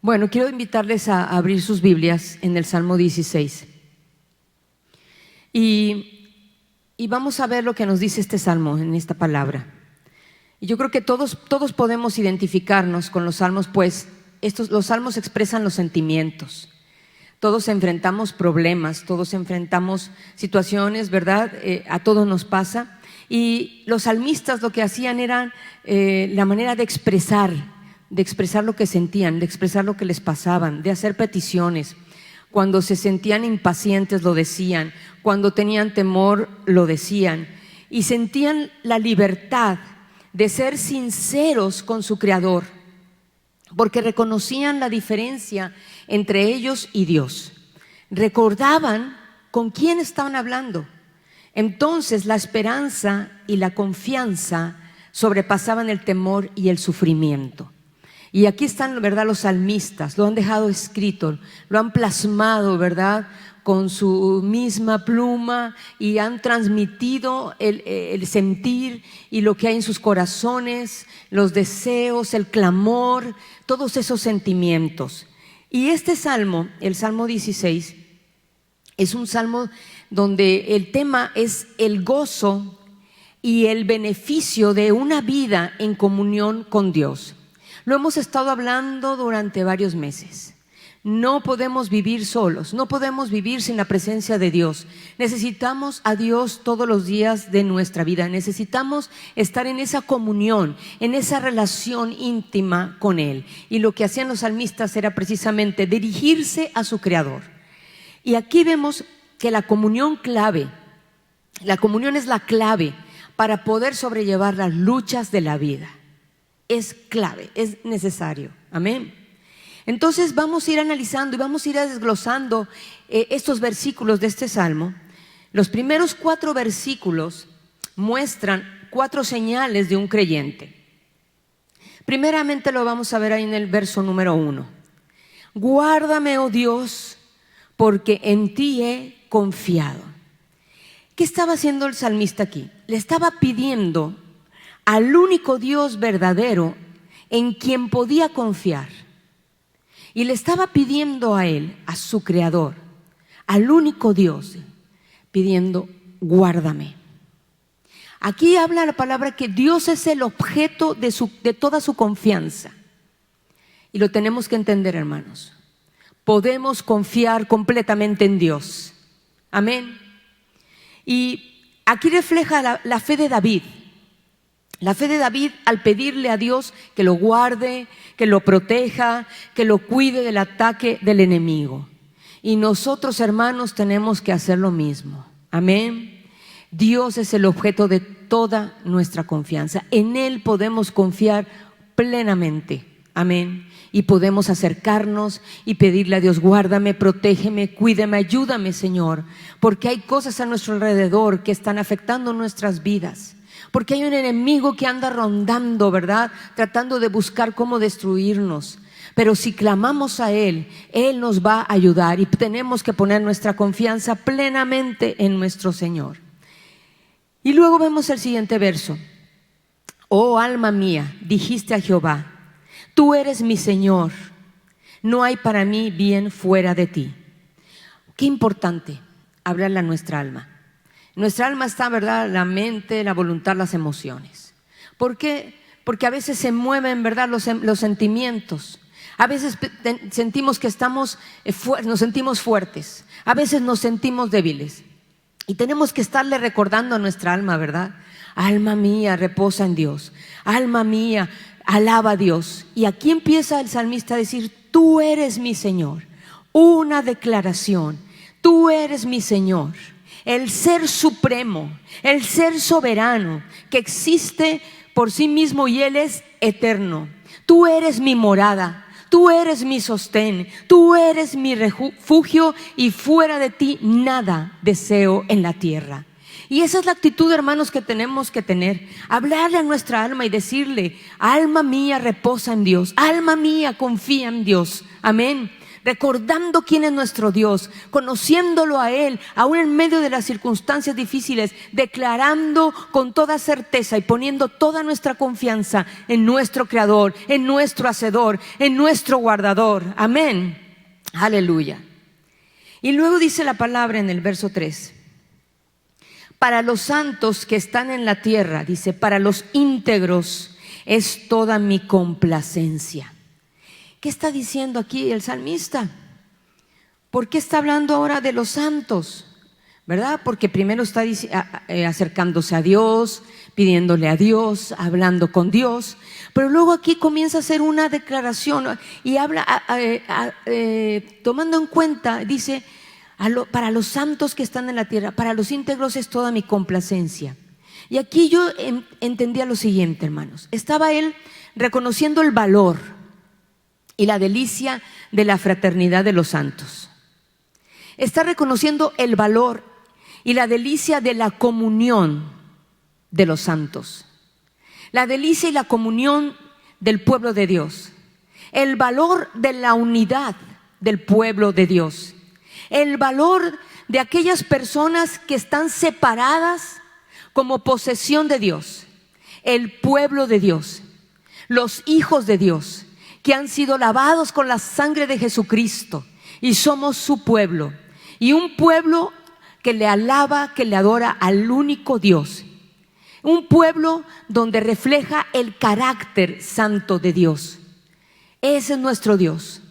Bueno, quiero invitarles a abrir sus Biblias en el Salmo 16. Y vamos a ver lo que nos dice este Salmo en esta palabra. Y yo creo que todos podemos identificarnos con los salmos, pues los salmos expresan los sentimientos. Todos enfrentamos problemas, todos enfrentamos situaciones, ¿verdad? A todos nos pasa. Y los salmistas lo que hacían era la manera de expresar lo que sentían, de expresar lo que les pasaban, de hacer peticiones. Cuando se sentían impacientes lo decían, cuando tenían temor lo decían, y sentían la libertad de ser sinceros con su Creador, porque reconocían la diferencia entre ellos y Dios. Recordaban con quién estaban hablando. Entonces la esperanza y la confianza sobrepasaban el temor y el sufrimiento. Y aquí están, ¿verdad?, los salmistas, lo han dejado escrito, lo han plasmado, ¿verdad?, con su misma pluma, y han transmitido el sentir y lo que hay en sus corazones, los deseos, el clamor, todos esos sentimientos. Y este salmo, el Salmo 16, es un salmo donde el tema es el gozo y el beneficio de una vida en comunión con Dios. Lo hemos estado hablando durante varios meses. No podemos vivir solos, no podemos vivir sin la presencia de Dios. Necesitamos a Dios todos los días de nuestra vida. Necesitamos estar en esa comunión, en esa relación íntima con Él. Y lo que hacían los salmistas era precisamente dirigirse a su Creador. Y aquí vemos que la comunión es la clave para poder sobrellevar las luchas de la vida. Es clave, es necesario. Amén. Entonces vamos a ir analizando y vamos a ir desglosando estos versículos de este salmo. Los primeros 4 versículos muestran 4 señales de un creyente. Primeramente lo vamos a ver ahí en el verso número 1. Guárdame, oh Dios, porque en ti he confiado. ¿Qué estaba haciendo el salmista aquí? Le estaba pidiendo al único Dios verdadero en quien podía confiar. Y le estaba pidiendo a Él, a su Creador, al único Dios, pidiendo, guárdame. Aquí habla la palabra que Dios es el objeto de toda su confianza. Y lo tenemos que entender, hermanos. Podemos confiar completamente en Dios. Amén. Y aquí refleja la fe de David. La fe de David al pedirle a Dios que lo guarde, que lo proteja, que lo cuide del ataque del enemigo. Y nosotros, hermanos, tenemos que hacer lo mismo. Amén. Dios es el objeto de toda nuestra confianza. En Él podemos confiar plenamente. Amén. Y podemos acercarnos y pedirle a Dios, guárdame, protégeme, cuídeme, ayúdame, Señor. Porque hay cosas a nuestro alrededor que están afectando nuestras vidas. Porque hay un enemigo que anda rondando, ¿verdad?, tratando de buscar cómo destruirnos. Pero si clamamos a Él, Él nos va a ayudar y tenemos que poner nuestra confianza plenamente en nuestro Señor. Y luego vemos el siguiente verso. Oh alma mía, dijiste a Jehová, tú eres mi Señor, no hay para mí bien fuera de ti. Qué importante hablarle a nuestra alma. Nuestra alma está, ¿verdad?, la mente, la voluntad, las emociones. ¿Por qué? Porque a veces se mueven, ¿verdad?, los sentimientos. A veces sentimos que nos sentimos fuertes. A veces nos sentimos débiles. Y tenemos que estarle recordando a nuestra alma, ¿verdad? Alma mía, reposa en Dios. Alma mía, alaba a Dios. Y aquí empieza el salmista a decir, tú eres mi Señor. Una declaración, tú eres mi Señor. El ser supremo, el ser soberano, que existe por sí mismo y Él es eterno. Tú eres mi morada, tú eres mi sostén, tú eres mi refugio y fuera de ti nada deseo en la tierra. Y esa es la actitud, hermanos, que tenemos que tener. Hablarle a nuestra alma y decirle, alma mía, reposa en Dios. Alma mía, confía en Dios. Amén. recordando quién es nuestro Dios, conociéndolo a Él, aún en medio de las circunstancias difíciles, declarando con toda certeza y poniendo toda nuestra confianza en nuestro Creador, en nuestro Hacedor, en nuestro Guardador. Amén. Aleluya. Y luego dice la palabra en el verso 3: para los santos que están en la tierra, dice, para los íntegros es toda mi complacencia. ¿Qué está diciendo aquí el salmista? ¿Por qué está hablando ahora de los santos? ¿Verdad? Porque primero está acercándose a Dios, pidiéndole a Dios, hablando con Dios, pero luego aquí comienza a hacer una declaración y habla, tomando en cuenta, dice, para los santos que están en la tierra, para los íntegros es toda mi complacencia. Y aquí yo entendía lo siguiente, hermanos. Estaba él reconociendo el valor y la delicia de la fraternidad de los santos. Está reconociendo el valor y la delicia de la comunión de los santos. La delicia y la comunión del pueblo de Dios. El valor de la unidad del pueblo de Dios. El valor de aquellas personas que están separadas como posesión de Dios. El pueblo de Dios. Los hijos de Dios que han sido lavados con la sangre de Jesucristo y somos su pueblo. Y un pueblo que le alaba, que le adora al único Dios. Un pueblo donde refleja el carácter santo de Dios. Ese es nuestro Dios,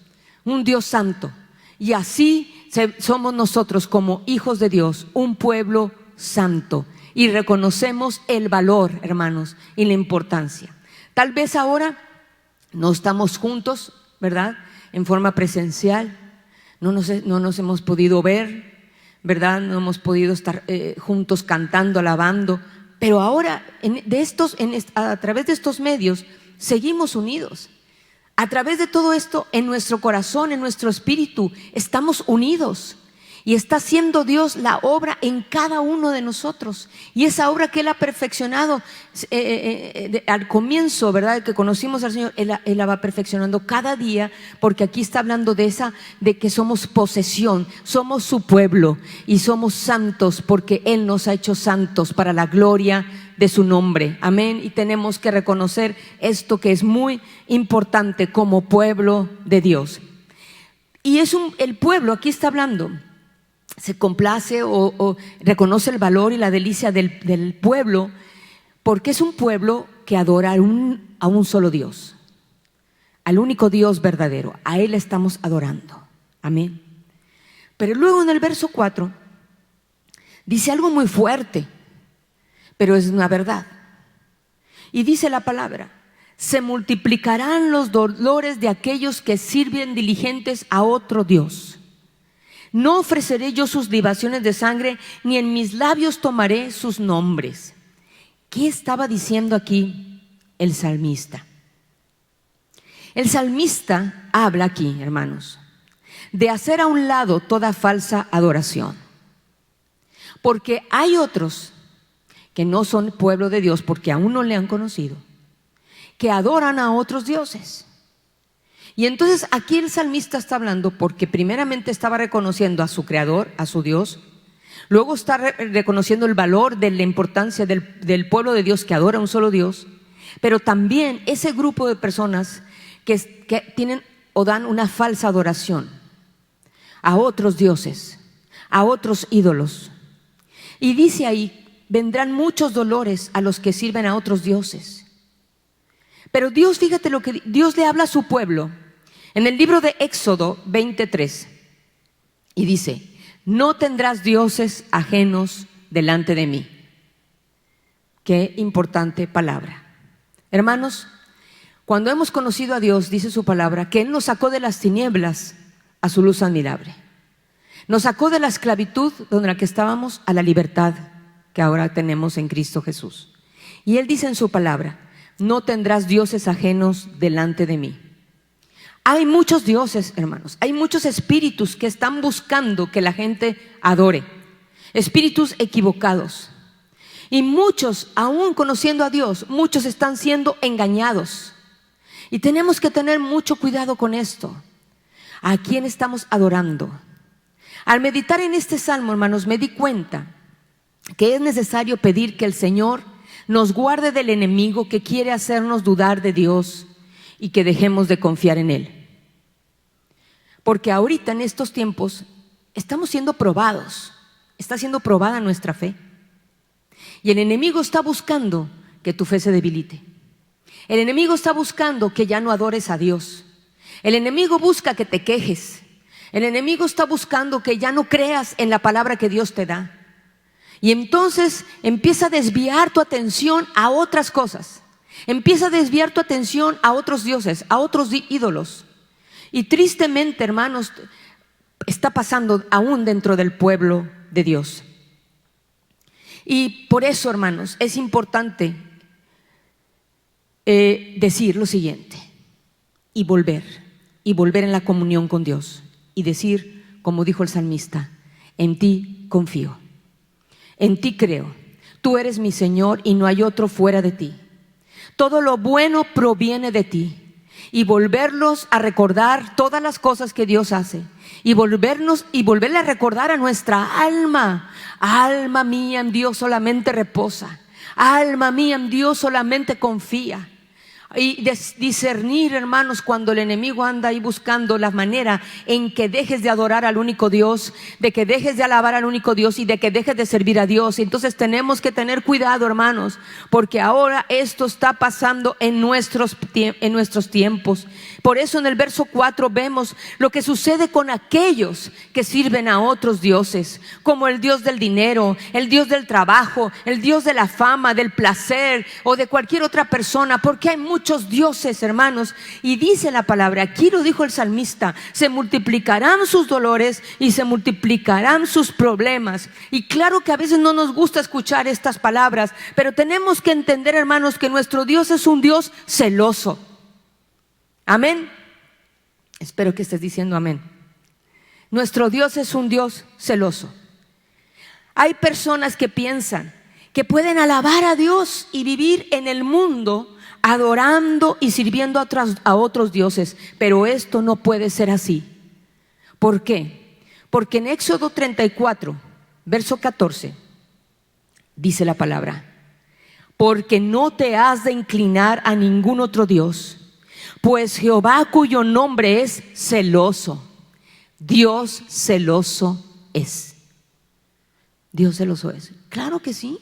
un Dios santo. Y así somos nosotros como hijos de Dios, un pueblo santo. Y reconocemos el valor, hermanos, y la importancia. Tal vez ahora no estamos juntos, ¿verdad? En forma presencial. No nos hemos podido ver, ¿verdad? No hemos podido estar juntos cantando, alabando. Pero ahora, a través de estos medios, seguimos unidos. A través de todo esto, en nuestro corazón, en nuestro espíritu, estamos unidos. Y está haciendo Dios la obra en cada uno de nosotros. Y esa obra que Él ha perfeccionado al comienzo, ¿verdad? Que conocimos al Señor, Él la va perfeccionando cada día, porque aquí está hablando de que somos posesión, somos su pueblo y somos santos porque Él nos ha hecho santos para la gloria de su nombre. Amén. Y tenemos que reconocer esto que es muy importante como pueblo de Dios. Y el pueblo, aquí está hablando, se complace o reconoce el valor y la delicia del pueblo, porque es un pueblo que adora a un solo Dios, al único Dios verdadero. A Él estamos adorando. Amén. Pero luego en el verso 4 dice algo muy fuerte, pero es una verdad. Y dice la palabra: se multiplicarán los dolores de aquellos que sirven diligentes a otro Dios. No ofreceré yo sus libaciones de sangre, ni en mis labios tomaré sus nombres. ¿Qué estaba diciendo aquí el salmista? El salmista habla aquí, hermanos, de hacer a un lado toda falsa adoración. Porque hay otros que no son pueblo de Dios, porque aún no le han conocido, que adoran a otros dioses. Y entonces aquí el salmista está hablando porque primeramente estaba reconociendo a su Creador, a su Dios. Luego está reconociendo el valor de la importancia del pueblo de Dios que adora a un solo Dios. Pero también ese grupo de personas que tienen o dan una falsa adoración a otros dioses, a otros ídolos. Y dice ahí: vendrán muchos dolores a los que sirven a otros dioses. Pero Dios, fíjate lo que Dios le habla a su pueblo en el libro de Éxodo 23. Y dice: no tendrás dioses ajenos delante de mí. Qué importante palabra. Hermanos, cuando hemos conocido a Dios, dice su palabra, que Él nos sacó de las tinieblas a su luz admirable. Nos sacó de la esclavitud donde la que estábamos a la libertad que ahora tenemos en Cristo Jesús. Y Él dice en su palabra: no tendrás dioses ajenos delante de mí. Hay muchos dioses, hermanos. Hay muchos espíritus que están buscando que la gente adore. Espíritus equivocados. Y muchos, aún conociendo a Dios, muchos están siendo engañados. Y tenemos que tener mucho cuidado con esto. ¿A quién estamos adorando? Al meditar en este salmo, hermanos, me di cuenta que es necesario pedir que el Señor nos guarde del enemigo que quiere hacernos dudar de Dios y que dejemos de confiar en Él. Porque ahorita en estos tiempos estamos siendo probados, está siendo probada nuestra fe. Y el enemigo está buscando que tu fe se debilite. El enemigo está buscando que ya no adores a Dios. El enemigo busca que te quejes. El enemigo está buscando que ya no creas en la palabra que Dios te da. Y entonces empieza a desviar tu atención a otras cosas. Empieza a desviar tu atención a otros dioses, a otros ídolos. Y tristemente, hermanos, está pasando aún dentro del pueblo de Dios. Y por eso, hermanos, es importante decir lo siguiente y volver en la comunión con Dios y decir, como dijo el salmista, en ti confío, en ti creo, tú eres mi Señor y no hay otro fuera de ti. Todo lo bueno proviene de ti. Y volverlos a recordar todas las cosas que Dios hace y volverle a recordar a nuestra alma: alma mía, en Dios solamente reposa, alma mía, en Dios solamente confía. Y discernir, hermanos, cuando el enemigo anda ahí buscando la manera en que dejes de adorar al único Dios, de que dejes de alabar al único Dios y de que dejes de servir a Dios. Entonces tenemos que tener cuidado, hermanos, porque ahora esto está pasando en nuestros tiempos. Por eso en el verso 4 vemos lo que sucede con aquellos que sirven a otros dioses, como el Dios del dinero, el Dios del trabajo, el Dios de la fama, del placer o de cualquier otra persona, porque hay muchos dioses, hermanos. Y dice la palabra, aquí lo dijo el salmista, se multiplicarán sus dolores y se multiplicarán sus problemas. Y claro que a veces no nos gusta escuchar estas palabras, pero tenemos que entender, hermanos, que nuestro Dios es un Dios celoso. Amén. Espero que estés diciendo amén. Nuestro Dios es un Dios celoso. Hay personas que piensan que pueden alabar a Dios y vivir en el mundo adorando y sirviendo a otros dioses, pero esto no puede ser así. ¿Por qué? Porque en Éxodo 34, verso 14, dice la palabra: porque no te has de inclinar a ningún otro Dios, pues Jehová, cuyo nombre es celoso, Dios celoso es. Dios celoso es. Claro que sí.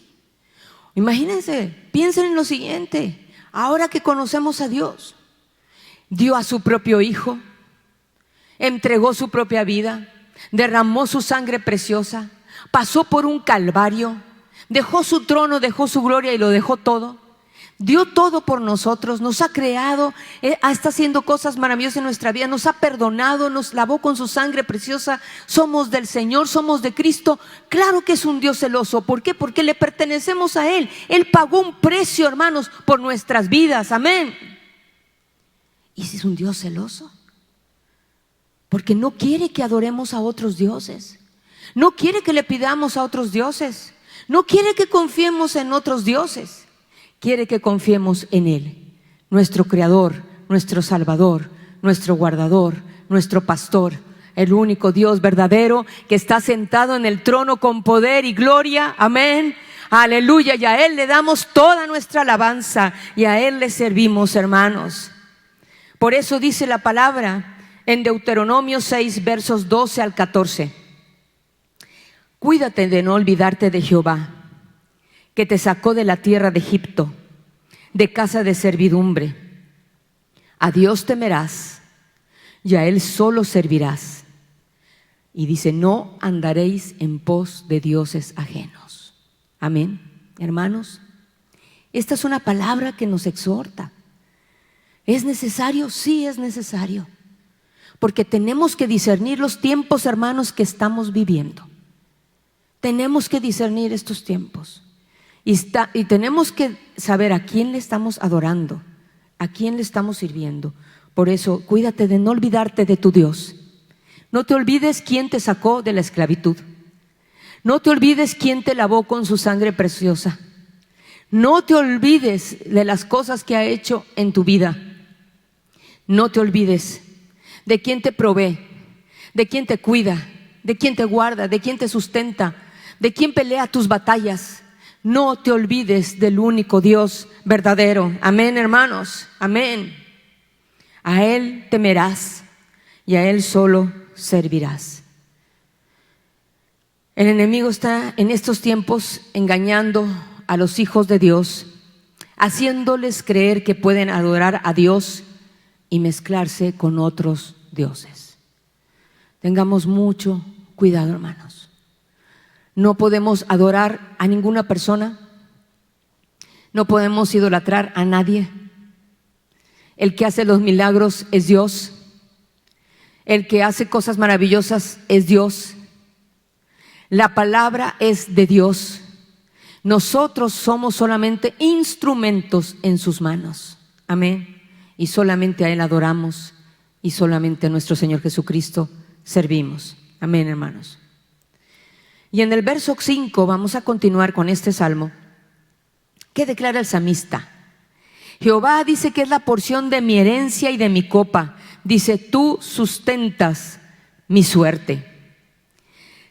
Imagínense, piensen en lo siguiente. Ahora que conocemos a Dios, dio a su propio Hijo, entregó su propia vida, derramó su sangre preciosa, pasó por un calvario, dejó su trono, dejó su gloria y lo dejó todo. Dio todo por nosotros, nos ha creado, está haciendo cosas maravillosas en nuestra vida, nos ha perdonado, nos lavó con su sangre preciosa, somos del Señor, somos de Cristo. Claro que es un Dios celoso. ¿Por qué? Porque le pertenecemos a Él. Él pagó un precio, hermanos, por nuestras vidas. Amén. ¿Y si es un Dios celoso? Porque no quiere que adoremos a otros dioses, no quiere que le pidamos a otros dioses, no quiere que confiemos en otros dioses. Quiere que confiemos en Él, nuestro Creador, nuestro Salvador, nuestro guardador, nuestro pastor, el único Dios verdadero que está sentado en el trono con poder y gloria. Amén. Aleluya. Y a Él le damos toda nuestra alabanza y a Él le servimos, hermanos. Por eso dice la palabra en Deuteronomio 6, versos 12 al 14: cuídate de no olvidarte de Jehová, que te sacó de la tierra de Egipto, de casa de servidumbre. A Dios temerás y a Él solo servirás. Y dice: no andaréis en pos de dioses ajenos. Amén, hermanos. Esta es una palabra que nos exhorta. ¿Es necesario? Sí, es necesario. Porque tenemos que discernir los tiempos, hermanos, que estamos viviendo. Tenemos que discernir estos tiempos. Y tenemos que saber a quién le estamos adorando, a quién le estamos sirviendo. Por eso, cuídate de no olvidarte de tu Dios. No te olvides quién te sacó de la esclavitud. No te olvides quién te lavó con su sangre preciosa. No te olvides de las cosas que ha hecho en tu vida. No te olvides de quién te provee. de quién te cuida, de quién te guarda, de quién te sustenta, de quién pelea tus batallas. No te olvides del único Dios verdadero. Amén, hermanos. Amén. A Él temerás y a Él solo servirás. El enemigo está en estos tiempos engañando a los hijos de Dios, haciéndoles creer que pueden adorar a Dios y mezclarse con otros dioses. Tengamos mucho cuidado, hermanos. No podemos adorar a ninguna persona, no podemos idolatrar a nadie. El que hace los milagros es Dios, el que hace cosas maravillosas es Dios. La palabra es de Dios. Nosotros somos solamente instrumentos en sus manos. Amén. Y solamente a Él adoramos y solamente a nuestro Señor Jesucristo servimos. Amén, hermanos. Y en el verso 5 vamos a continuar con este salmo. ¿Qué declara el salmista? Jehová dice que es la porción de mi herencia y de mi copa. Dice, tú sustentas mi suerte.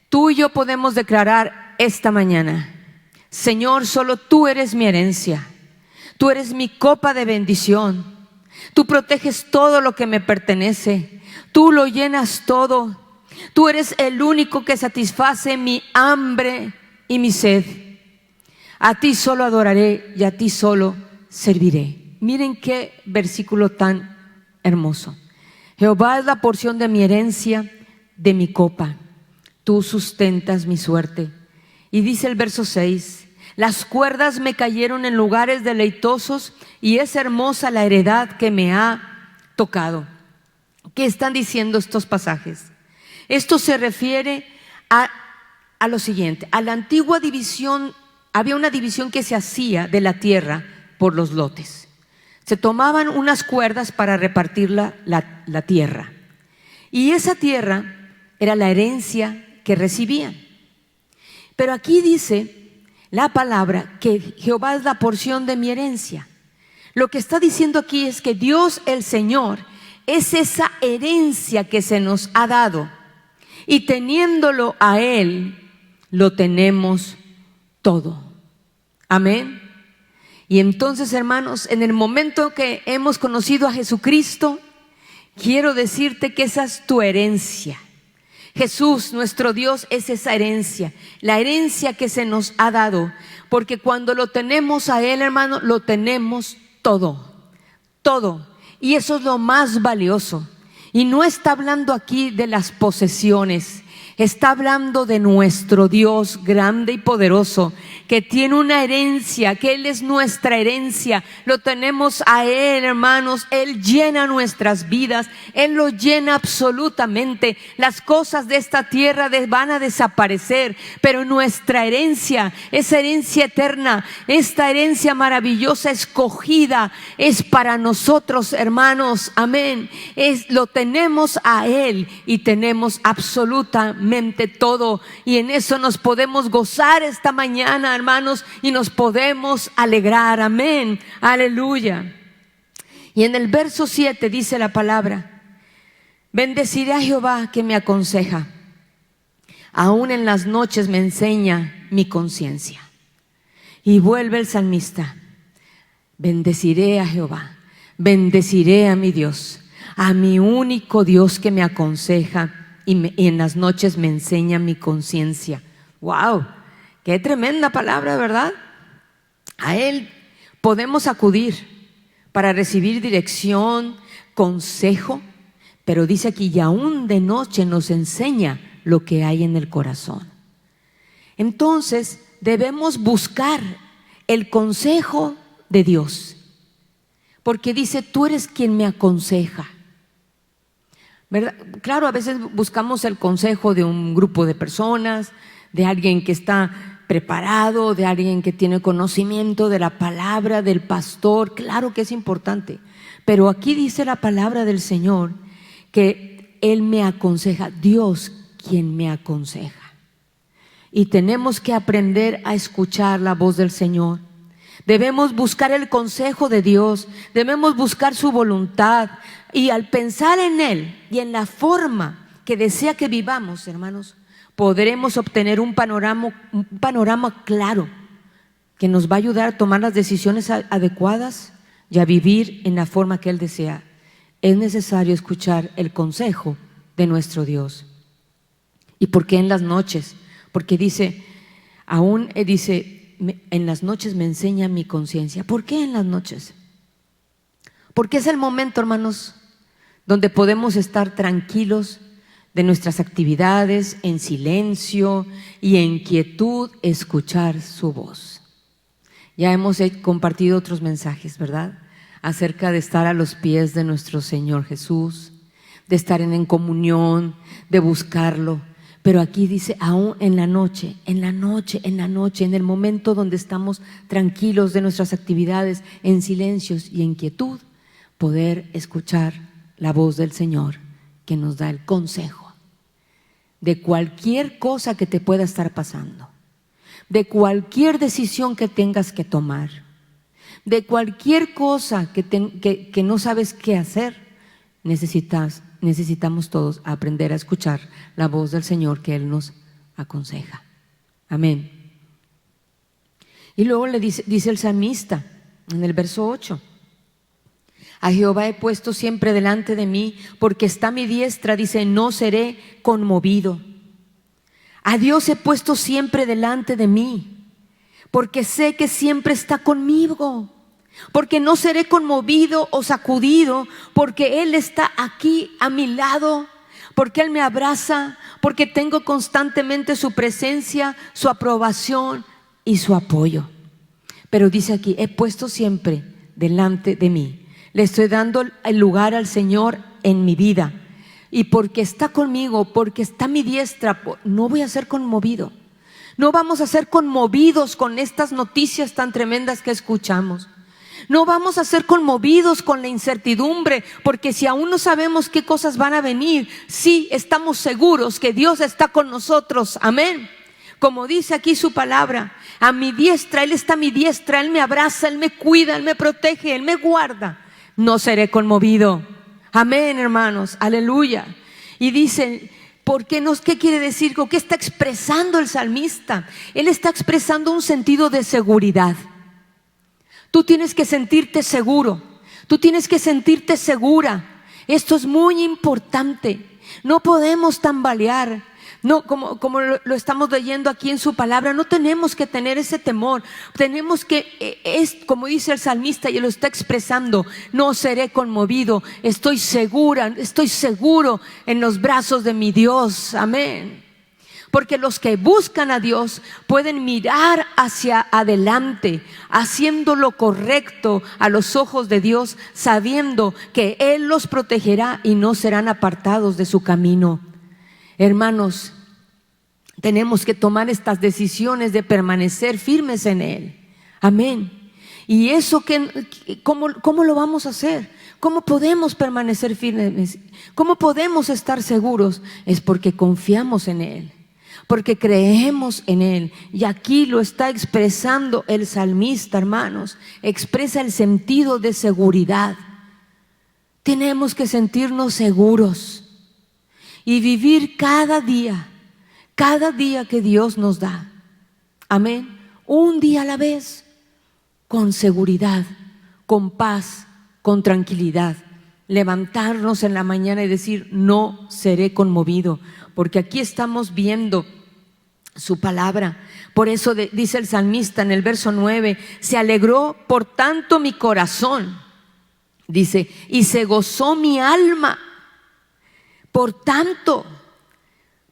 Tú y yo podemos declarar esta mañana: Señor, solo tú eres mi herencia. Tú eres mi copa de bendición. Tú proteges todo lo que me pertenece. Tú lo llenas todo. Tú eres el único que satisface mi hambre y mi sed. A ti solo adoraré y a ti solo serviré. Miren qué versículo tan hermoso. Jehová es la porción de mi herencia, de mi copa. Tú sustentas mi suerte. Y dice el verso 6, las cuerdas me cayeron en lugares deleitosos y es hermosa la heredad que me ha tocado. ¿Qué están diciendo estos pasajes? Esto se refiere a lo siguiente. A la antigua división, había una división que se hacía de la tierra por los lotes. Se tomaban unas cuerdas para repartir la tierra. Y esa tierra era la herencia que recibían. Pero aquí dice la palabra que Jehová es la porción de mi herencia. Lo que está diciendo aquí es que Dios el Señor es esa herencia que se nos ha dado. Y teniéndolo a Él, lo tenemos todo. Amén. Y entonces, hermanos, en el momento que hemos conocido a Jesucristo, quiero decirte que esa es tu herencia. Jesús, nuestro Dios, es esa herencia, la herencia que se nos ha dado, porque cuando lo tenemos a Él, hermano, lo tenemos todo, todo, y eso es lo más valioso. Y no está hablando aquí de las posesiones, está hablando de nuestro Dios grande y poderoso, que tiene una herencia, que Él es nuestra herencia. Lo tenemos a Él, hermanos. Él llena nuestras vidas, Él lo llena absolutamente. Las cosas de esta tierra van a desaparecer, pero nuestra herencia, esa herencia eterna, esta herencia maravillosa, escogida, es para nosotros, hermanos. Amén. Lo tenemos a Él y tenemos absolutamente todo, y en eso nos podemos gozar esta mañana, hermanos, y nos podemos alegrar. Amén, aleluya. Y en el verso 7 dice la palabra: bendeciré a Jehová que me aconseja, aún en las noches me enseña mi conciencia. Y vuelve el salmista: bendeciré a Jehová, bendeciré a mi Dios, a mi único Dios que me aconseja y en las noches me enseña mi conciencia. ¡Wow! ¡Qué tremenda palabra!, ¿verdad? A Él podemos acudir para recibir dirección, consejo, pero dice aquí, y aún de noche nos enseña lo que hay en el corazón. Entonces debemos buscar el consejo de Dios, porque dice, tú eres quien me aconseja, ¿verdad? Claro, a veces buscamos el consejo de un grupo de personas, de alguien que está preparado, de alguien que tiene conocimiento de la palabra, del pastor. Claro que es importante, pero aquí dice la palabra del Señor que Él me aconseja, Dios quien me aconseja. Y tenemos que aprender a escuchar la voz del Señor. Debemos buscar el consejo de Dios, debemos buscar su voluntad, y al pensar en Él y en la forma que desea que vivamos, hermanos, podremos obtener un panorama claro que nos va a ayudar a tomar las decisiones adecuadas y a vivir en la forma que Él desea. Es necesario escuchar el consejo de nuestro Dios. ¿Y por qué en las noches? Porque dice, en las noches me enseña mi conciencia. ¿Por qué en las noches? Porque es el momento, hermanos, donde podemos estar tranquilos de nuestras actividades, en silencio y en quietud, escuchar su voz. Ya hemos compartido otros mensajes, ¿verdad?, acerca de estar a los pies de nuestro Señor Jesús, de estar en comunión, de buscarlo. Pero aquí dice, aún en la noche, en el momento donde estamos tranquilos de nuestras actividades, en silencios y en quietud, poder escuchar la voz del Señor que nos da el consejo de cualquier cosa que te pueda estar pasando, de cualquier decisión que tengas que tomar, de cualquier cosa que no sabes qué hacer. Necesitamos todos aprender a escuchar la voz del Señor que Él nos aconseja. Amén. Y luego le dice el salmista en el verso 8: a Jehová he puesto siempre delante de mí, porque está a mi diestra, dice, no seré conmovido. A Dios he puesto siempre delante de mí, porque sé que siempre está conmigo, porque no seré conmovido o sacudido, porque Él está aquí a mi lado, porque Él me abraza, porque tengo constantemente su presencia, su aprobación y su apoyo. Pero dice aquí, he puesto siempre delante de mí. Le estoy dando el lugar al Señor en mi vida. Y porque está conmigo, porque está a mi diestra, no voy a ser conmovido. No vamos a ser conmovidos con estas noticias tan tremendas que escuchamos. No vamos a ser conmovidos con la incertidumbre, porque si aún no sabemos qué cosas van a venir, sí estamos seguros que Dios está con nosotros. Amén. Como dice aquí su palabra, a mi diestra, Él está a mi diestra, Él me abraza, Él me cuida, Él me protege, Él me guarda. No seré conmovido. Amén, hermanos, aleluya. Y dice, ¿qué quiere decir? ¿Qué está expresando el salmista? Él está expresando un sentido de seguridad. Tú tienes que sentirte seguro, tú tienes que sentirte segura. Esto es muy importante. No podemos tambalear. No, como lo estamos leyendo aquí en su palabra, no tenemos que tener ese temor. Tenemos que, como dice el salmista y lo está expresando, no seré conmovido, estoy seguro en los brazos de mi Dios. Amén. Porque los que buscan a Dios pueden mirar hacia adelante, haciendo lo correcto a los ojos de Dios, sabiendo que Él los protegerá y no serán apartados de su camino. Hermanos, tenemos que tomar estas decisiones de permanecer firmes en Él. Amén. Y eso, ¿cómo lo vamos a hacer? ¿Cómo podemos permanecer firmes? ¿Cómo podemos estar seguros? Es porque confiamos en Él, porque creemos en Él. Y aquí lo está expresando el salmista, hermanos. Expresa el sentido de seguridad. Tenemos que sentirnos seguros y vivir cada día que Dios nos da. Amén. Un día a la vez, con seguridad, con paz, con tranquilidad. Levantarnos en la mañana y decir, no seré conmovido, porque aquí estamos viendo su palabra. Por eso dice el salmista en el verso 9, se alegró por tanto mi corazón, dice, y se gozó mi alma por tanto,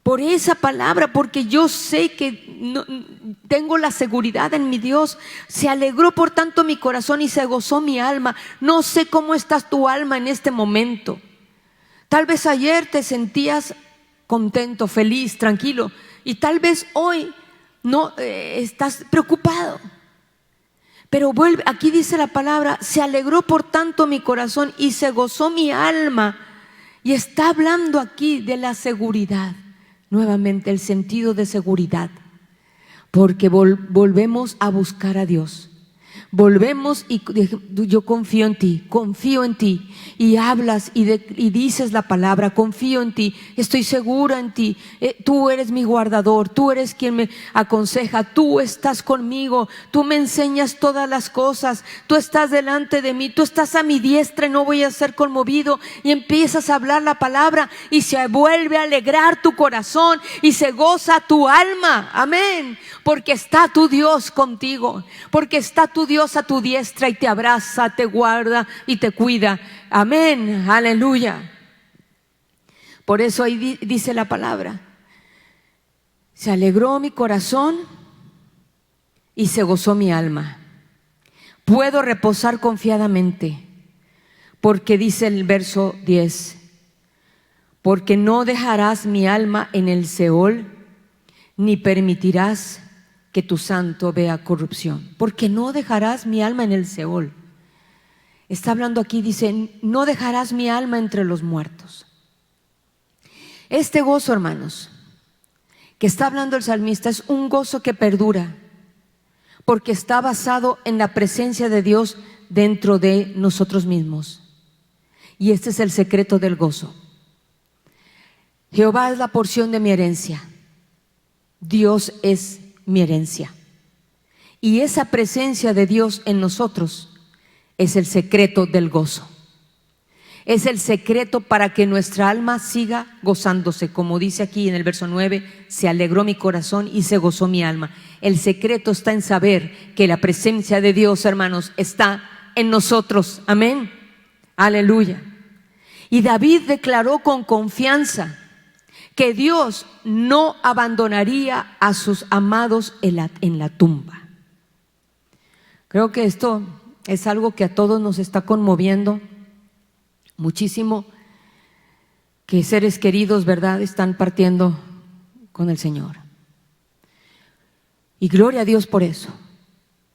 por esa palabra, porque yo sé que tengo la seguridad en mi Dios. Se alegró por tanto mi corazón y se gozó mi alma. No sé cómo estás tu alma en este momento. Tal vez ayer te sentías contento, feliz, tranquilo, y tal vez hoy no estás preocupado. Pero aquí dice la palabra, se alegró por tanto mi corazón y se gozó mi alma. Y está hablando aquí de la seguridad, nuevamente el sentido de seguridad, porque volvemos a buscar a Dios, volvemos y yo confío en ti, y hablas y dices la palabra, confío en ti, estoy segura en ti, tú eres mi guardador, tú eres quien me aconseja, tú estás conmigo, tú me enseñas todas las cosas, tú estás delante de mí, tú estás a mi diestra y no voy a ser conmovido, y empiezas a hablar la palabra y se vuelve a alegrar tu corazón y se goza tu alma, amén, porque está tu Dios contigo, porque está tu Dios a tu diestra y te abraza, te guarda y te cuida, amén, aleluya. Por eso ahí dice la palabra: se alegró mi corazón y se gozó mi alma. Puedo reposar confiadamente, porque dice el verso 10: porque no dejarás mi alma en el Seol, ni permitirás que tu santo vea corrupción. Porque no dejarás mi alma en el Seol. Está hablando aquí, dice: no dejarás mi alma entre los muertos. Este gozo, hermanos, que está hablando el salmista, es un gozo que perdura, porque está basado en la presencia de Dios dentro de nosotros mismos. Y este es el secreto del gozo. Jehová es la porción de mi herencia, Dios es mi herencia. Y esa presencia de Dios en nosotros es el secreto del gozo. Es el secreto para que nuestra alma siga gozándose. Como dice aquí en el verso 9: se alegró mi corazón y se gozó mi alma. El secreto está en saber que la presencia de Dios, hermanos, está en nosotros. Amén, aleluya. Y David declaró con confianza que Dios no abandonaría a sus amados en la tumba. Creo que esto es algo que a todos nos está conmoviendo muchísimo, que seres queridos, ¿verdad?, están partiendo con el Señor. Y gloria a Dios por eso,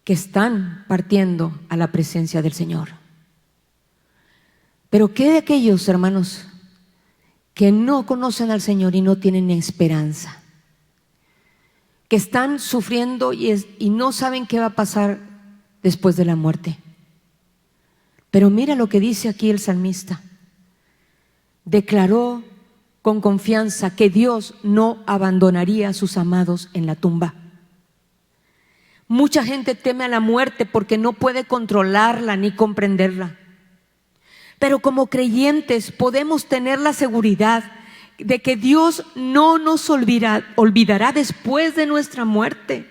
que están partiendo a la presencia del Señor. Pero ¿qué de aquellos, hermanos, que no conocen al Señor y no tienen esperanza? Que están sufriendo y no saben qué va a pasar después de la muerte. Pero mira lo que dice aquí el salmista: declaró con confianza que Dios no abandonaría a sus amados en la tumba. Mucha gente teme a la muerte porque no puede controlarla ni comprenderla. Pero como creyentes podemos tener la seguridad de que Dios no nos olvidará después de nuestra muerte.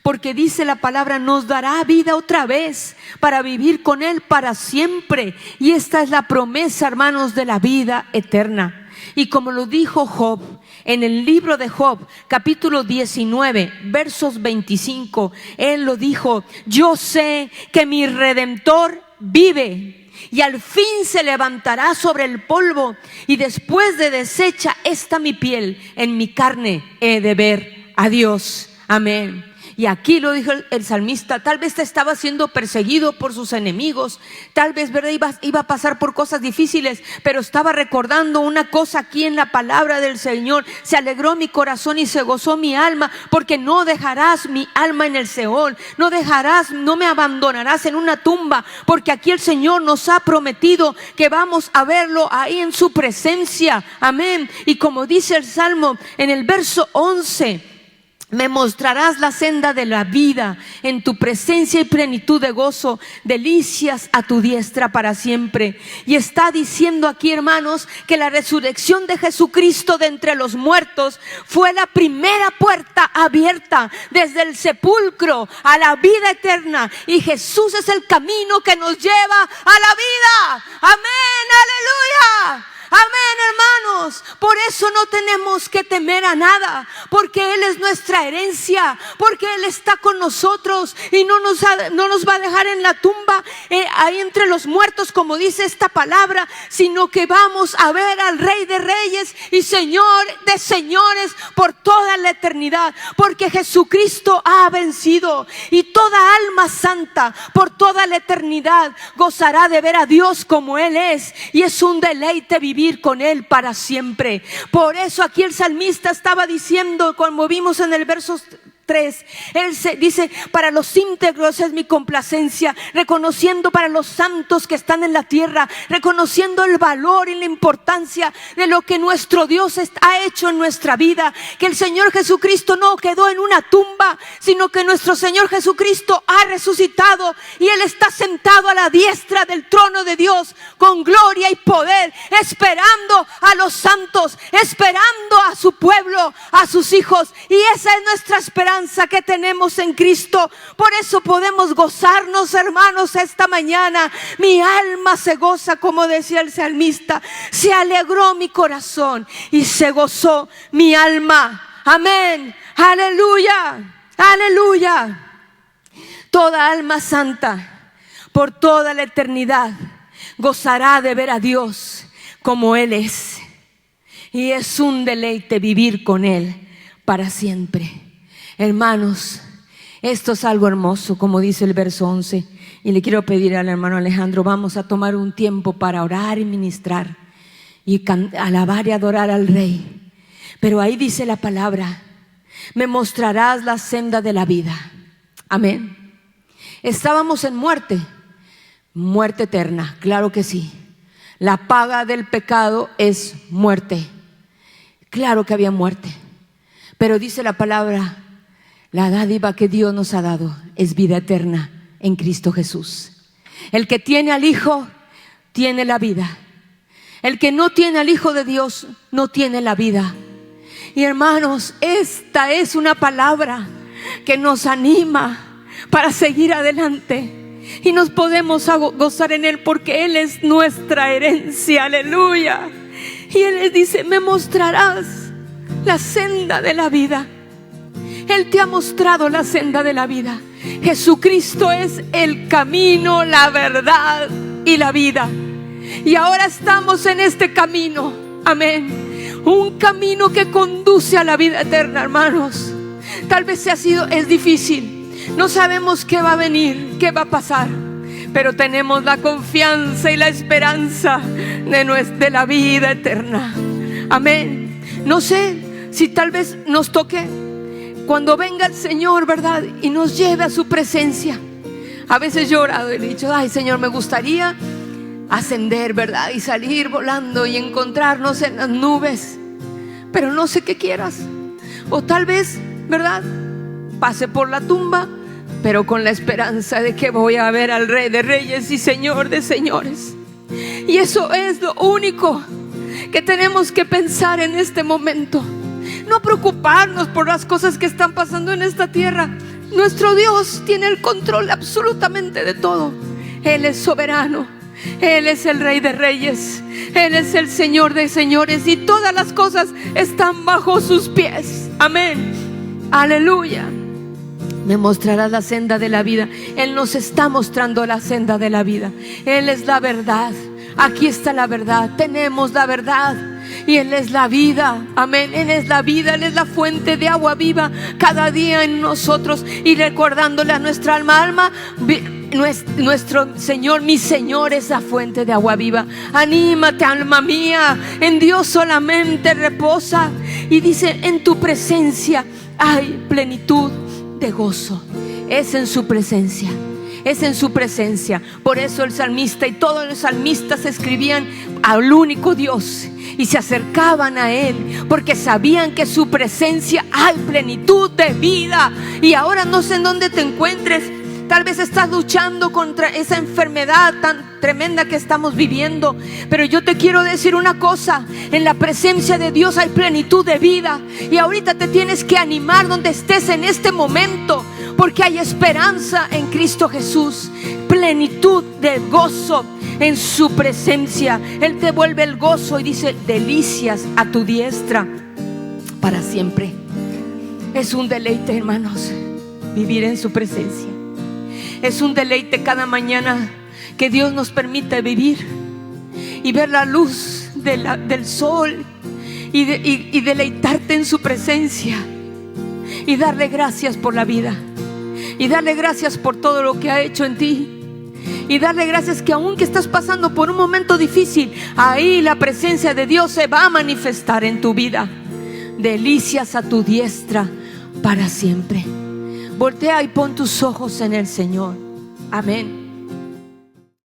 Porque dice la palabra: nos dará vida otra vez para vivir con Él para siempre. Y esta es la promesa, hermanos, de la vida eterna. Y como lo dijo Job en el libro de Job, capítulo 19, versos 25, él lo dijo: yo sé que mi Redentor vive, y al fin se levantará sobre el polvo, y después de deshecha esta mi piel, en mi carne he de ver a Dios. Amén. Y aquí lo dijo el salmista: tal vez estaba siendo perseguido por sus enemigos, tal vez, ¿verdad?, iba a pasar por cosas difíciles, pero estaba recordando una cosa aquí en la palabra del Señor: se alegró mi corazón y se gozó mi alma, porque no dejarás mi alma en el Seol, no me abandonarás en una tumba, porque aquí el Señor nos ha prometido que vamos a verlo ahí en su presencia. Amén. Y como dice el Salmo en el verso 11: me mostrarás la senda de la vida, en tu presencia y plenitud de gozo, delicias a tu diestra para siempre. Y está diciendo aquí, hermanos, que la resurrección de Jesucristo de entre los muertos fue la primera puerta abierta desde el sepulcro a la vida eterna. Y Jesús es el camino que nos lleva a la vida. Amén, aleluya. Amén, hermanos. Por eso no tenemos que temer a nada, porque Él es nuestra herencia, porque Él está con nosotros y no nos va a dejar en la tumba, ahí entre los muertos, como dice esta palabra, sino que vamos a ver al Rey de Reyes y Señor de Señores por toda la eternidad, porque Jesucristo ha vencido, y toda alma santa por toda la eternidad gozará de ver a Dios como Él es, y es un deleite vivir con Él para siempre. Por eso aquí el salmista estaba diciendo, como vimos en el verso 3, Él se dice: para los íntegros es mi complacencia, reconociendo para los santos que están en la tierra, reconociendo el valor y la importancia de lo que nuestro Dios ha hecho en nuestra vida, que el Señor Jesucristo no quedó en una tumba, sino que nuestro Señor Jesucristo ha resucitado y Él está sentado a la diestra del trono de Dios con gloria y poder, esperando a los santos, esperando a su pueblo, a sus hijos. Y esa es nuestra esperanza que tenemos en Cristo. Por eso podemos gozarnos, hermanos, esta mañana. Mi alma se goza, como decía el salmista: se alegró mi corazón y se gozó mi alma. Amén, aleluya, aleluya. Toda alma santa por toda la eternidad gozará de ver a Dios como Él es, y es un deleite vivir con Él para siempre. Hermanos, esto es algo hermoso, como dice el verso 11. Y le quiero pedir al hermano Alejandro: vamos a tomar un tiempo para orar y ministrar y alabar y adorar al Rey. Pero ahí dice la palabra: me mostrarás la senda de la vida. Amén. Estábamos en muerte, muerte eterna, claro que sí. La paga del pecado es muerte. Claro que había muerte. Pero dice la palabra: la dádiva que Dios nos ha dado es vida eterna en Cristo Jesús. El que tiene al Hijo tiene la vida. El que no tiene al Hijo de Dios no tiene la vida. Y hermanos, esta es una palabra que nos anima para seguir adelante. Y nos podemos gozar en Él porque Él es nuestra herencia. Aleluya. Y Él les dice: me mostrarás la senda de la vida. Él te ha mostrado la senda de la vida. Jesucristo es el camino, la verdad y la vida. Y ahora estamos en este camino. Amén. Un camino que conduce a la vida eterna, hermanos. Tal vez es difícil. No sabemos qué va a venir, qué va a pasar, pero tenemos la confianza y la esperanza de la vida eterna. Amén. No sé si tal vez nos toque cuando venga el Señor, ¿verdad? Y nos lleve a su presencia. A veces yo he orado y le he dicho: ay, Señor, me gustaría ascender, ¿verdad? Y salir volando y encontrarnos en las nubes. Pero no sé qué quieras. O tal vez, ¿verdad?, pase por la tumba, pero con la esperanza de que voy a ver al Rey de Reyes y Señor de Señores. Y eso es lo único que tenemos que pensar en este momento. No preocuparnos por las cosas que están pasando en esta tierra. Nuestro Dios tiene el control absolutamente de todo. Él es soberano. Él es el Rey de Reyes. Él es el Señor de Señores. Y todas las cosas están bajo sus pies. Amén. Aleluya. Me mostrarás la senda de la vida. Él nos está mostrando la senda de la vida. Él es la verdad. Aquí está la verdad. Tenemos la verdad. Y Él es la vida. Amén. Él es la vida. Él es la fuente de agua viva cada día en nosotros. Y recordándole a nuestra alma, nuestro Señor, mi Señor es la fuente de agua viva. Anímate, alma mía. En Dios solamente reposa. Y dice: en tu presencia hay plenitud de gozo. Es en su presencia. Es en su presencia. Por eso el salmista y todos los salmistas escribían al único Dios y se acercaban a Él, porque sabían que su presencia hay plenitud de vida. Y ahora no sé en dónde te encuentres. Tal vez estás luchando contra esa enfermedad tan tremenda que estamos viviendo, pero yo te quiero decir una cosa: en la presencia de Dios hay plenitud de vida. Y ahorita te tienes que animar donde estés en este momento, porque hay esperanza en Cristo Jesús, plenitud de gozo en su presencia. Él te vuelve el gozo y dice: delicias a tu diestra para siempre. Es un deleite, hermanos, vivir en su presencia. Es un deleite cada mañana que Dios nos permite vivir y ver la luz del sol y deleitarte en su presencia y darle gracias por la vida y darle gracias por todo lo que ha hecho en ti y darle gracias que aunque estás pasando por un momento difícil, ahí la presencia de Dios se va a manifestar en tu vida. Delicias a tu diestra para siempre. Voltea y pon tus ojos en el Señor. Amén.